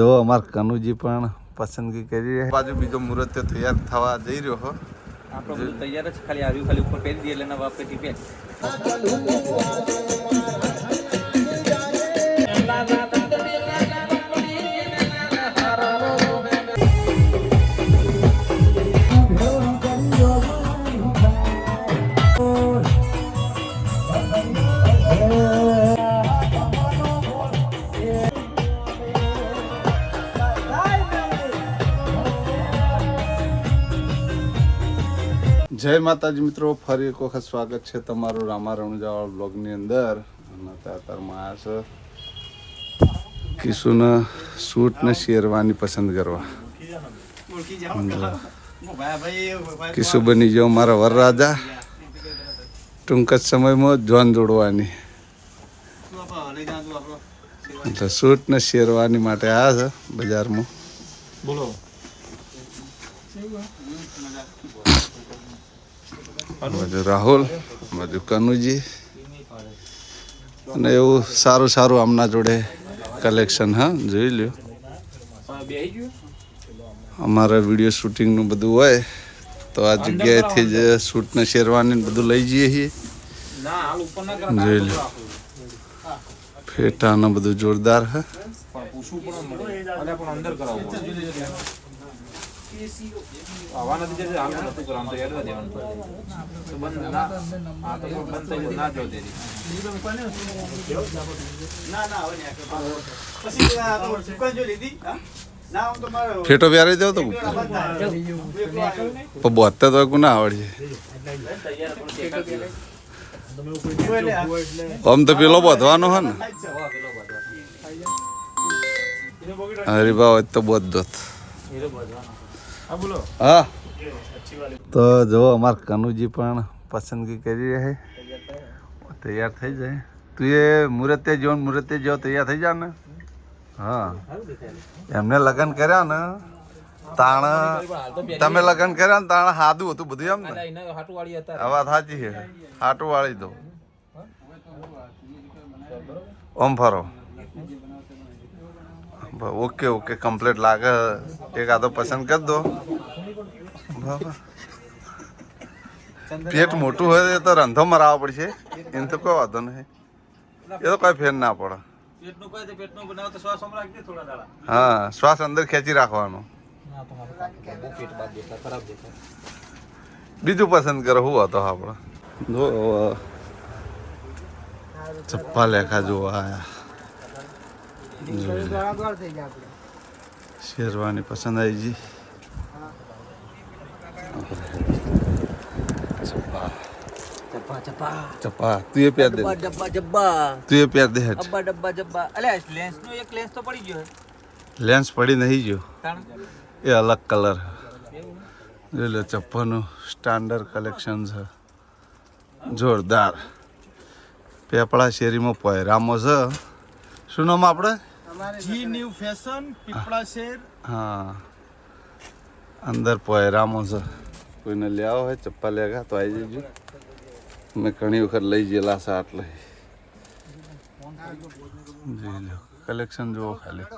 જો અમાર કનુજી પણ પસંદગી કરી રહ્યા બાજુ બીજો મુહૂર્ત તૈયાર થવા જઈ રહ્યો હો આપણો બધું તૈયાર જ ખાલી આવ્યું ખાલી ઉપર પહેરી દઈએ એટલે નવા પેટી પેક જય માતાજી મિત્રો, ફરી એક વખત સ્વાગત છે તમારું રામા રણુજાવાળા બ્લોગની અંદર. અને અત્યારમાં આવ્યા છે કિશુને સૂટ ને શેરવાની પસંદ કરવા. કિશુ બની ગયો મારા વરરાજા. ટૂંક જ સમયમાં જોન જોડવાની એટલે સૂટ ને શેરવાની માટે આવ્યા છે બજારમાં. બોલો બાજુ રાહુલ, બાજુ કનુજી, અને એવું સારું સારું આમના જોડે કલેક્શન. હા, જોઈ લ્યો. અમારે વિડીયો શૂટિંગનું બધું હોય તો આ જગ્યાએથી જ શૂટને શેરવાની બધું લઈ જઈએ છીએ. જોઈ લો, ફેટા ને બધું જોરદાર. હે ફેટો પ્યારે જાવ તો બોતતે તો ના આવડે. આમ તો પેલો બોધવાનો હે ને હરીબા હોય તો બોધ દોત. હા, તો જો અમાર કનુજી પણ પસંદગી કરી રહ્યા છે. તૈયાર થઈ જાય. તું એ મુહૂર્તે જો તૈયાર થઈ જા ને. હા, એમને લગ્ન કર્યા ને તાણ તમે લગ્ન કર્યા ને તાણ સાદું હતું બધું એમ ને. આ વાત સાચી છે, હાટું વાળી દો. ઓમ ફરો. ઓકે ઓકે, કમ્પ્લીટ લાગે. એક આદો પસંદ કરી દો. પેટ મોટું હોય તો રંધો મરાવવો પડશે. એને તો કોઈ વાંધો નહીં, એ તો કઈ ફેર ના પડે. હા, શ્વાસ અંદર ખેંચી રાખવાનો. બીજું પસંદ કરો. શું હતો આપણે જો ચપ્પા લેખા જોવા આયા. શેરવાની પસંદ આવી જી. ચપ્પા તું એ પહેર દે. તું એ પહેર દે. લેન્સ પડી નહીં ગયો, એ અલગ કલર. એટલે ચપ્પાનું સ્ટાન્ડર્ડ કલેક્શન છે જોરદાર. પેપળા શેરીમાં પહેરામો છે. શું નામ આપણે? જી ન્યુ ફેશન પીપળા શેર. હા, અંદર પહેરામો છે. કોઈને લેવા હોય ચપ્પા લેગા તો આવી જજો. મેં ઘણી વખત લઈ ગયેલા છે. આટલે જોઈ લો કલેક્શન જુઓ ખાલી.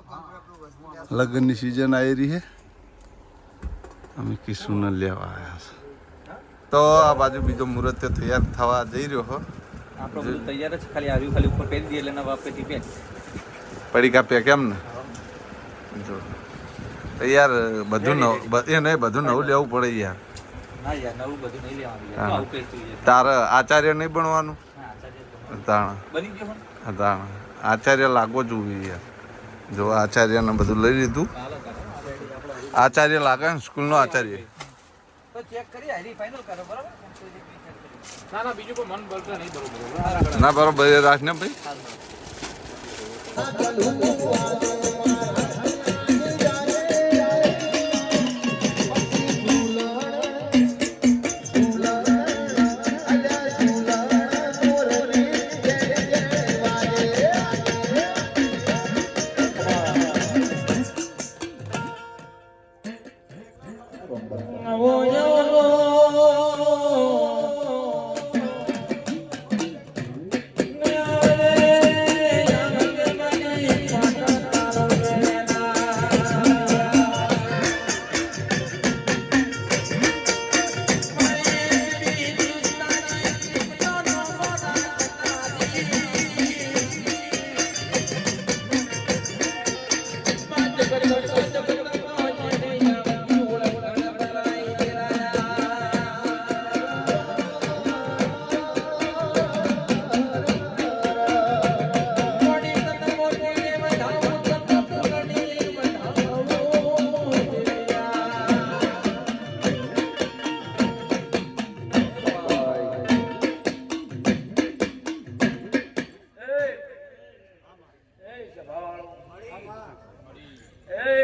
લગ્નની સિઝન આવી રહી છે. અમે કિશુને લેવા આવ્યા છે. તો આ બાજુ બીજો મુહૂર્ત તૈયાર થવા જઈ રહ્યો હો. આપણો બધું તૈયાર જ ખાલી આવ્યું ખાલી ઉપર પહેરી દઈએ એટલે નવા પેટી પેક પડીકા પેક એમ ને. જો તૈયાર બધું નવું એ નહીં, બધું નવું લેવું પડે યાર. ના યાર, નવું બધું નહીં લેવાનું. તારે આચાર્ય નહીં બનવાનું. તાણ બની ગયો તાણ આચાર્ય લાગવો જોઈએ યાર. જો આચાર્યને બધું લઈ લીધું. આચાર્ય લાગે ને, સ્કૂલનો આચાર્ય. ચેક કરી આઈડી ફાઇનલ કરો બરાબર. ના બીજું કોઈ મન બોલતો નહીં. બરોબર ના બરોબર રાખ ને ભાઈ.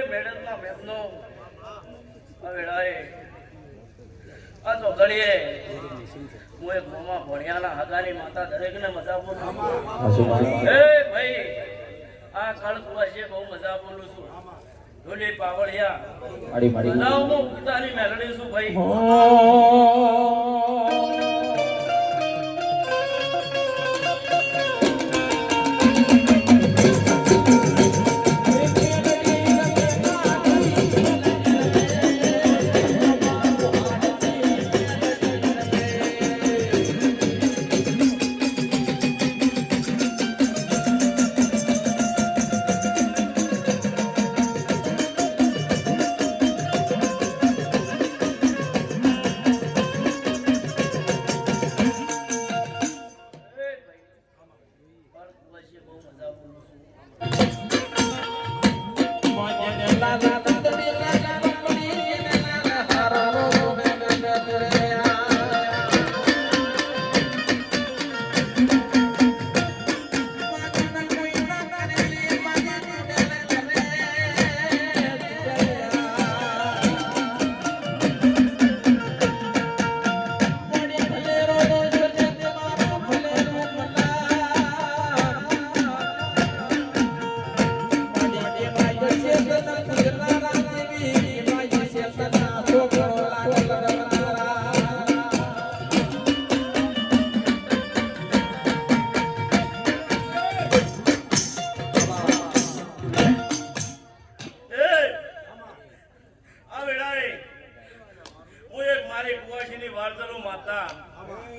મેડલના મેમનો આ વેળાએ આ ચોઘડીએ હું એક મોમાં ભણ્યાના હગાની માતા દરેકને મજા બોલું હે ભાઈ આ કળકુવાસીએ બહુ મજા બોલું છું ઢોલી પાવળિયા બનાવમાં ઉગતાની મેલડી છું ભાઈ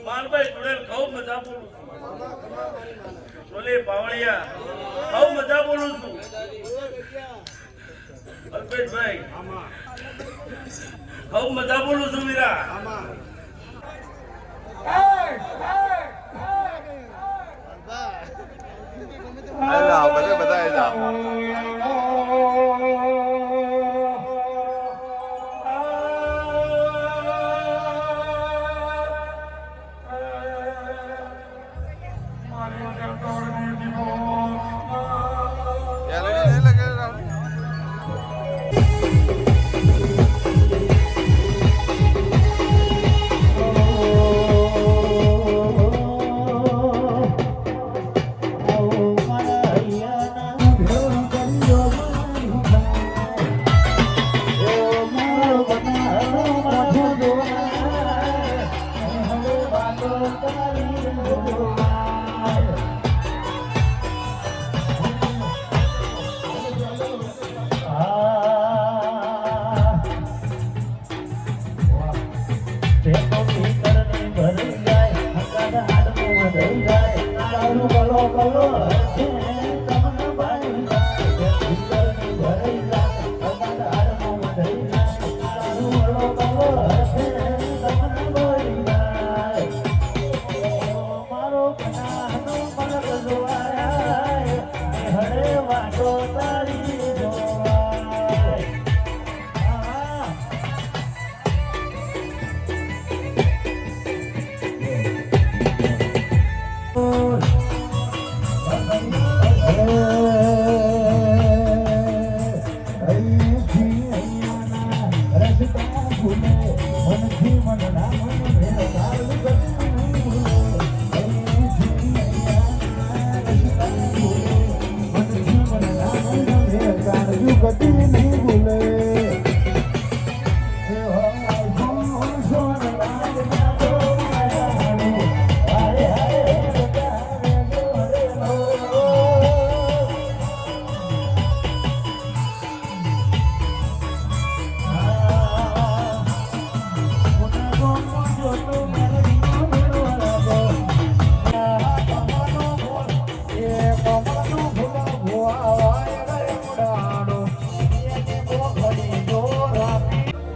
માલભાઈ જોડેલ ખૂબ મજા બોલું છું ઢોલી પાવળિયા ખૂબ મજા બોલું છું અલ્પેશભાઈ ખૂબ મજા બોલું છું વીરા બધા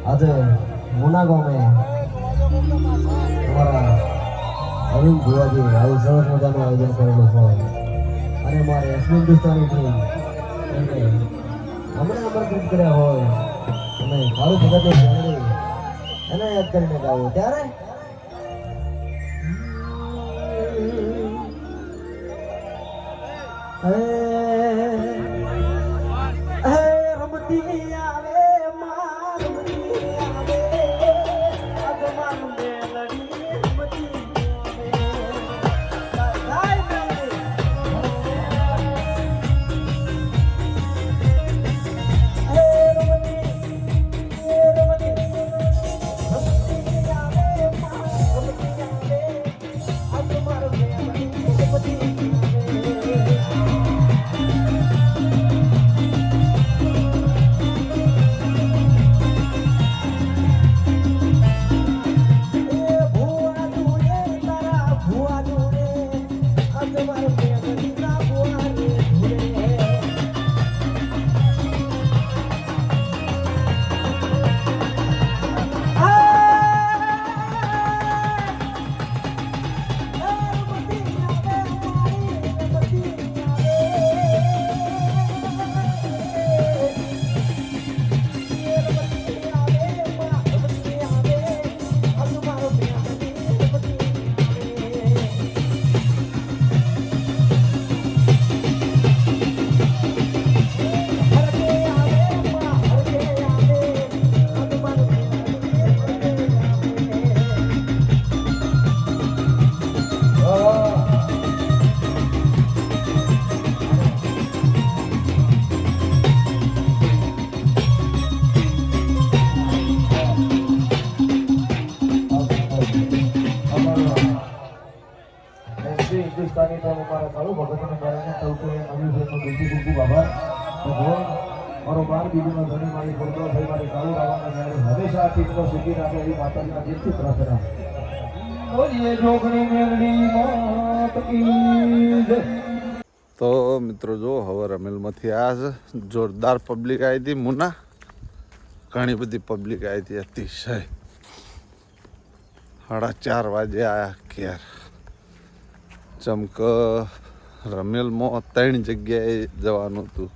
आज मुना गांव में हमारा अरुण भुवाजी आવું સરસ મજાનું આયોજન કરેલું છે અને મારે હિન્દુસ્તાની ટીમ હમણાં આમંત્રિત કર્યા હોય અને મારું ભગત એને યાદ કરીને ગાવું ત્યારે રમતી અને તેમ અમારા કાળુ ભગતને બળાને સૌકે આવ્યું છે તો દિલથી ખૂબ ખૂબ આભાર ભગવાન મારો બાર બીજુનો ધણી મારી પડતો થઈ મારી કાળુ રાવણને ન્યાય હંમેશા ચિત્ર સુખી રાખે એવી માતાજીના દિલથી પ્રાર્થના બોલીએ જોગણી મેલડી માત કી જય. તો મિત્રો જો હવે રમેલમાંથી આ છે જોરદાર પબ્લિક આવી હતી મુના, ઘણી બધી પબ્લિક આવી હતી અતિશય. 4:30 વાગે આવ્યા ઘેર. ચમક રમેલમાં 3 જગ્યાએ જવાનું હતું.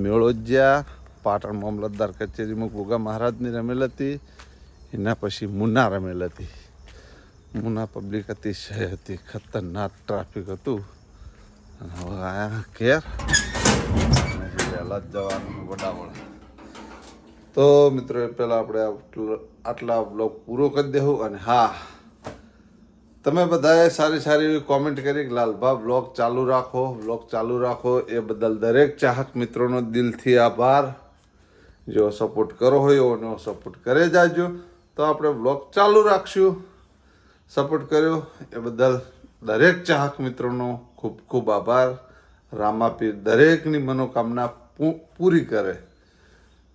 મેળો જ્યાં પાટણ મામલતદાર કચેરીમાં ગોગા મહારાજની રમેલ હતી, એના પછી મુના રમેલ હતી. મુના પબ્લિક અતિશય હતી, ખતરનાક ટ્રાફિક હતું. અને હવે આયા ઘેર પહેલાં જ જવાનું વડાવળ. તો મિત્રો એ પહેલાં આપણે આટલા બ્લોગ પૂરો કરી દેવું. અને હા, તમે બધાએ સારી સારી એવી કોમેન્ટ કરી કે લાલભા બ્લોગ ચાલુ રાખો. એ બદલ દરેક ચાહક મિત્રોનો દિલથી આભાર. જેવો સપોર્ટ કરો હોય એવો સપોર્ટ કરે જાજો, તો આપણે બ્લોગ ચાલુ રાખશું. સપોર્ટ કર્યો એ બદલ દરેક ચાહક મિત્રોનો ખૂબ ખૂબ આભાર. રામાપીર દરેકની મનોકામના પૂરી કરે.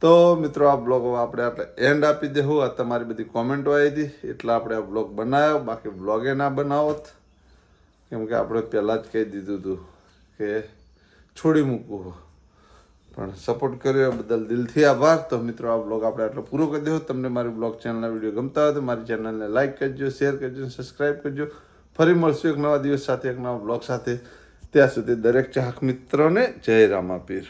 તો મિત્રો આ બ્લોગ આપણે એન્ડ આપી દેવું. આ તમારી બધી કોમેન્ટો આવી હતી એટલે આપણે આ બ્લોગ બનાવ્યો, બાકી બ્લોગે ના બનાવત, કેમ કે આપણે પહેલાં જ કહી દીધું હતું કે છોડી મૂકવું. પણ સપોર્ટ કર્યો એ બદલ દિલથી આભાર. તો મિત્રો આ બ્લોગ આપણે આટલો પૂરો કરી દેવો. તમને મારી બ્લોગ ચેનલના વિડીયો ગમતા હોય તો મારી ચેનલને લાઇક કરજો, શેર કરજો, સબસ્ક્રાઈબ કરજો. ફરી મળશું એક નવા દિવસ સાથે, એક નવા બ્લોગ સાથે. ત્યાં સુધી દરેક ચાહક મિત્રોને જય રામાપીર.